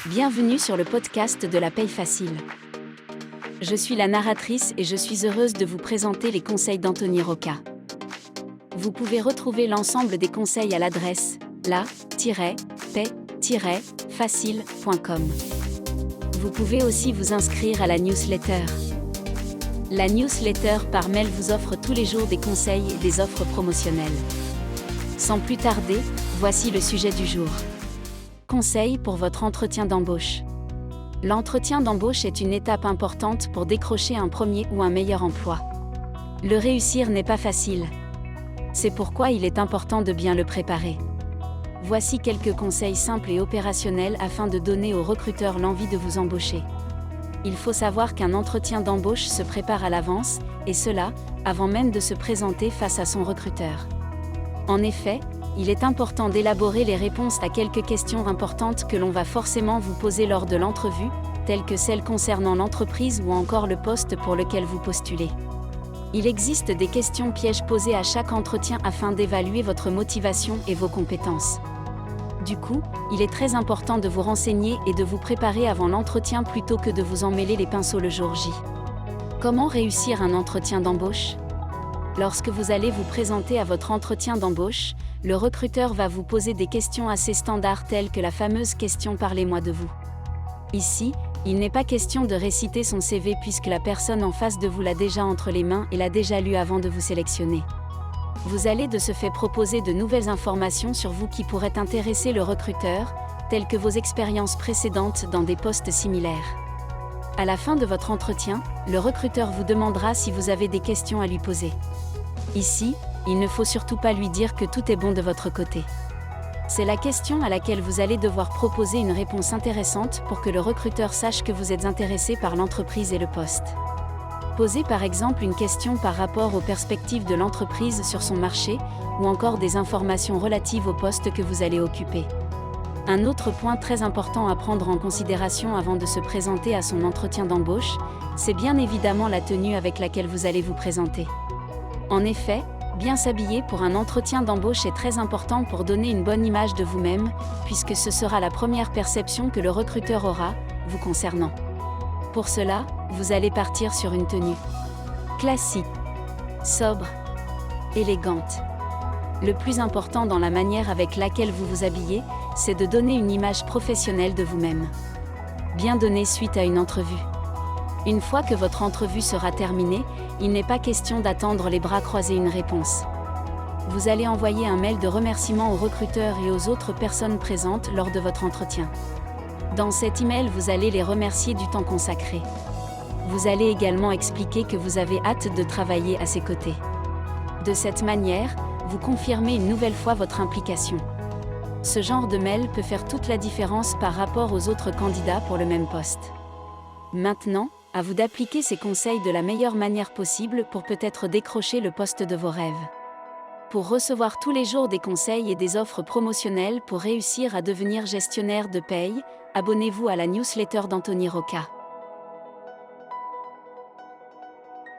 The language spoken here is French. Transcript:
Bienvenue sur le podcast de la paye facile. Je suis la narratrice et je suis heureuse de vous présenter les conseils d'Anthony Rocca. Vous pouvez retrouver l'ensemble des conseils à l'adresse la-paye-facile.com. Vous pouvez aussi vous inscrire à la newsletter. La newsletter par mail vous offre tous les jours des conseils et des offres promotionnelles. Sans plus tarder, voici le sujet du jour. Conseils pour votre entretien d'embauche. L'entretien d'embauche est une étape importante pour décrocher un premier ou un meilleur emploi. Le réussir n'est pas facile. C'est pourquoi il est important de bien le préparer. Voici quelques conseils simples et opérationnels afin de donner aux recruteurs l'envie de vous embaucher. Il faut savoir qu'un entretien d'embauche se prépare à l'avance, et cela, avant même de se présenter face à son recruteur. En effet, il est important d'élaborer les réponses à quelques questions importantes que l'on va forcément vous poser lors de l'entrevue, telles que celles concernant l'entreprise ou encore le poste pour lequel vous postulez. Il existe des questions pièges posées à chaque entretien afin d'évaluer votre motivation et vos compétences. Du coup, il est très important de vous renseigner et de vous préparer avant l'entretien plutôt que de vous emmêler les pinceaux le jour J. Comment réussir un entretien d'embauche ? Lorsque vous allez vous présenter à votre entretien d'embauche, le recruteur va vous poser des questions assez standards telles que la fameuse question « Parlez-moi de vous ». Ici, il n'est pas question de réciter son CV puisque la personne en face de vous l'a déjà entre les mains et l'a déjà lu avant de vous sélectionner. Vous allez de ce fait proposer de nouvelles informations sur vous qui pourraient intéresser le recruteur, telles que vos expériences précédentes dans des postes similaires. À la fin de votre entretien, le recruteur vous demandera si vous avez des questions à lui poser. Ici, il ne faut surtout pas lui dire que tout est bon de votre côté. C'est la question à laquelle vous allez devoir proposer une réponse intéressante pour que le recruteur sache que vous êtes intéressé par l'entreprise et le poste. Posez par exemple une question par rapport aux perspectives de l'entreprise sur son marché, ou encore des informations relatives au poste que vous allez occuper. Un autre point très important à prendre en considération avant de se présenter à son entretien d'embauche, c'est bien évidemment la tenue avec laquelle vous allez vous présenter. En effet, bien s'habiller pour un entretien d'embauche est très important pour donner une bonne image de vous-même, puisque ce sera la première perception que le recruteur aura, vous concernant. Pour cela, vous allez partir sur une tenue classique, sobre, élégante. Le plus important dans la manière avec laquelle vous vous habillez, c'est de donner une image professionnelle de vous-même. Bien donner suite à une entrevue. Une fois que votre entrevue sera terminée, il n'est pas question d'attendre les bras croisés une réponse. Vous allez envoyer un mail de remerciement au recruteur et aux autres personnes présentes lors de votre entretien. Dans cet email, vous allez les remercier du temps consacré. Vous allez également expliquer que vous avez hâte de travailler à ses côtés. De cette manière, vous confirmez une nouvelle fois votre implication. Ce genre de mail peut faire toute la différence par rapport aux autres candidats pour le même poste. Maintenant, à vous d'appliquer ces conseils de la meilleure manière possible pour peut-être décrocher le poste de vos rêves. Pour recevoir tous les jours des conseils et des offres promotionnelles pour réussir à devenir gestionnaire de paye, abonnez-vous à la newsletter d'Anthony Rocca.